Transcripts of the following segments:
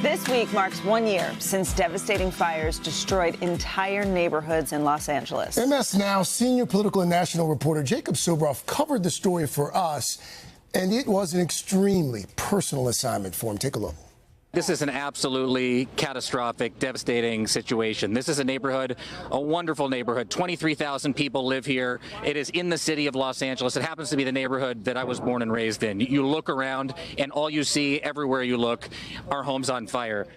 This week marks 1 year since devastating fires destroyed entire neighborhoods in Los Angeles. MS Now senior political and national reporter Jacob Soboroff covered the story for us, and it was an extremely personal assignment for him. Take a look. This is an absolutely catastrophic, devastating situation. This is a neighborhood, a wonderful neighborhood. 23,000 people live here. It is in the city of Los Angeles. It happens to be the neighborhood that I was born and raised in. You look around, and all you see everywhere you look are homes on fire.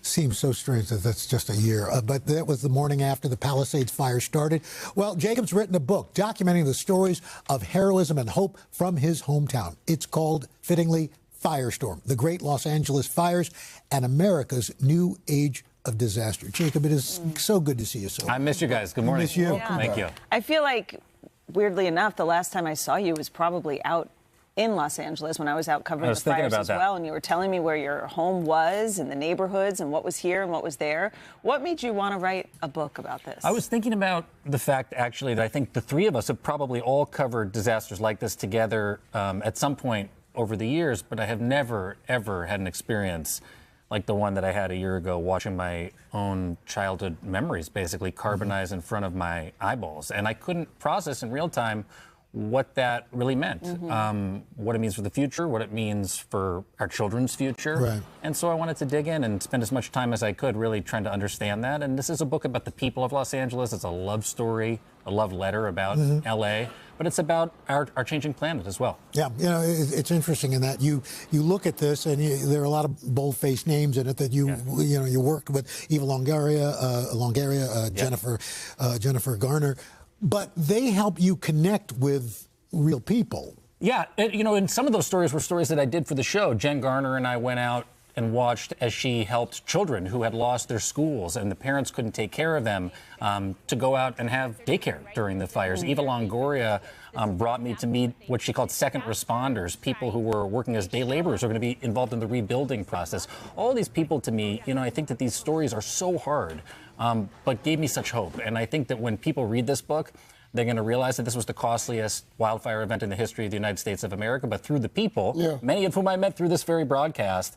Seems so strange that that's just a year. But that was the morning after the Palisades fire started. Well, Jacob's written a book documenting the stories of heroism and hope from his hometown. It's called, fittingly, Firestorm, the Great Los Angeles Fires and America's New Age of Disaster. Jacob, it is so good to see you. I miss you guys. Good morning. I miss you. Yeah. Thank you. I feel like, weirdly enough, the last time I saw you was probably out in Los Angeles when I was out covering the fires as well, and you were telling me where your home was and the neighborhoods and what was here and what was there. What made you want to write a book about this? I was thinking about the fact, actually, that I think the three of us have probably all covered disasters like this together at some point over the years, but I have never, ever had an experience like the one that I had a year ago, watching my own childhood memories basically carbonize in front of my eyeballs. And I couldn't process in real time what that really meant, what it means for the future, what it means for our children's future. Right. And so I wanted to dig in and spend as much time as I could really trying to understand that. And this is a book about the people of Los Angeles. It's a love story, a love letter about LA, but it's about our changing planet as well. Yeah, you know, it's interesting in that you look at this, and there are a lot of bold-faced names in it that you worked with, Eva Longoria, Jennifer Garner, but they help you connect with real people. Yeah, and some of those stories were stories that I did for the show. Jen Garner and I went out and watched as she helped children who had lost their schools and the parents couldn't take care of them to go out and have daycare during the fires. Eva Longoria brought me to meet what she called second responders, people who were working as day laborers, who are going to be involved in the rebuilding process. All these people, to me, I think that these stories are so hard, but gave me such hope. And I think that when people read this book, they're going to realize that this was the costliest wildfire event in the history of the United States of America, but through the people, many of whom I met through this very broadcast,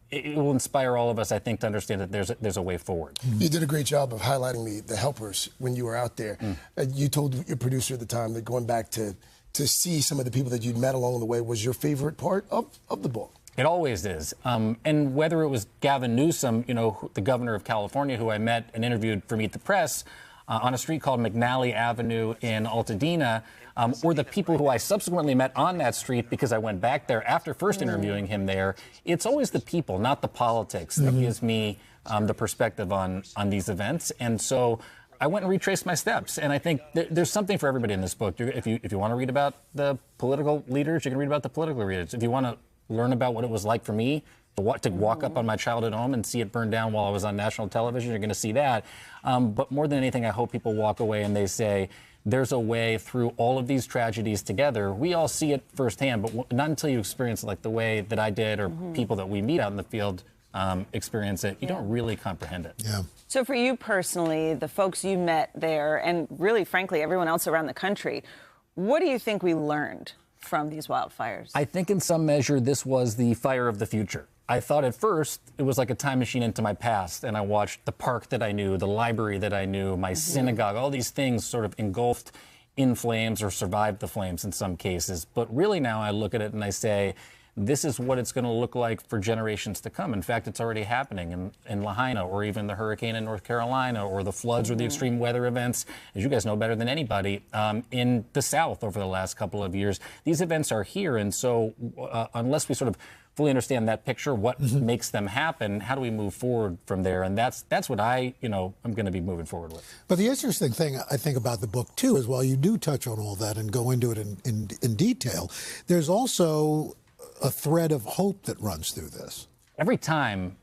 it will inspire all of us, I think, to understand that there's a way forward. You did a great job of highlighting the helpers when you were out there. You told your producer at the time that going back to see some of the people that you'd met along the way was your favorite part of the book. It always is. And whether it was Gavin Newsom, the governor of California, who I met and interviewed for Meet the Press, on a street called McNally Avenue in Altadena, or the people who I subsequently met on that street because I went back there after first interviewing him there. It's always the people, not the politics, that gives me the perspective on these events. And so I went and retraced my steps. And I think there's something for everybody in this book. If you want to read about the political leaders, you can read about the political leaders. If you want to learn about what it was like for me to walk up on my childhood home and see it burn down while I was on national television, you're going to see that. But more than anything, I hope people walk away and they say, there's a way through all of these tragedies together. We all see it firsthand, but not until you experience it like the way that I did, or people that we meet out in the field experience it, you don't really comprehend it. Yeah. So for you personally, the folks you met there, and really, frankly, everyone else around the country, what do you think we learned from these wildfires? I think in some measure this was the fire of the future. I thought at first it was like a time machine into my past, and I watched the park that I knew, the library that I knew, my synagogue, all these things sort of engulfed in flames or survived the flames in some cases. But really now I look at it and I say, this is what it's going to look like for generations to come. In fact, it's already happening in Lahaina, or even the hurricane in North Carolina, or the floods or the extreme weather events, as you guys know better than anybody, in the South over the last couple of years. These events are here, and so unless we sort of fully understand that picture, what makes them happen, how do we move forward from there? And that's what I'm going to be moving forward with. But the interesting thing I think about the book, too, is while you do touch on all that and go into it in detail, there's also a thread of hope that runs through this. Every time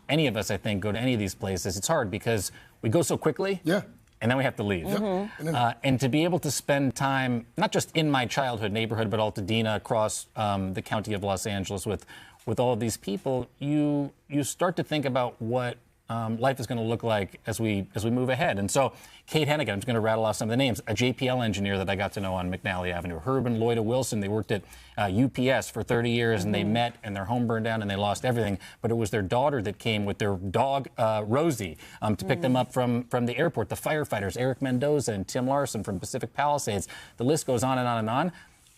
any of us, I think, go to any of these places, it's hard because we go so quickly. Yeah. And then we have to leave. And to be able to spend time, not just in my childhood neighborhood, but Altadena, across the county of Los Angeles with all of these people, you start to think about what life is going to look like as we move ahead. And so Kate Hennigan, I'm just going to rattle off some of the names, a JPL engineer that I got to know on McNally Avenue, Herb and Lloyda Wilson, they worked at UPS for 30 years, and they met, and their home burned down, and they lost everything. But it was their daughter that came with their dog, Rosie, to pick them up from the airport. The firefighters, Eric Mendoza and Tim Larson from Pacific Palisades. The list goes on and on and on.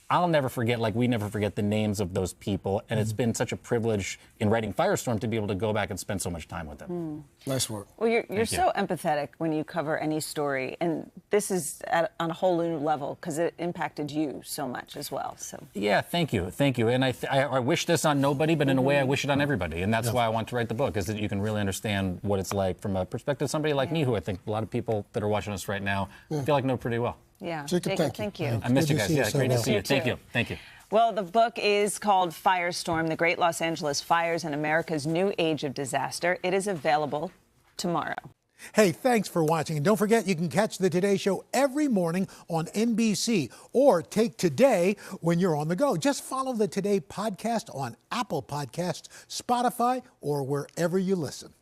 I'll never forget, like we never forget the names of those people, and it's been such a privilege in writing Firestorm to be able to go back and spend so much time with them. Nice work. Well, you're so empathetic when you cover any story, and this is on a whole new level because it impacted you so much as well. So yeah, thank you. And I wish this on nobody, but in a way I wish it on everybody, and that's why I want to write the book, is that you can really understand what it's like from a perspective of somebody like me, who I think a lot of people that are watching us right now feel like know pretty well. Yeah, Jacob, thank you. I missed you guys. Yeah, great to see you. Thank you. Thank you. Well, the book is called Firestorm, The Great Los Angeles Fires and America's New Age of Disaster. It is available tomorrow. Hey, thanks for watching. And don't forget, you can catch the Today Show every morning on NBC, or take Today when you're on the go. Just follow the Today podcast on Apple Podcasts, Spotify, or wherever you listen.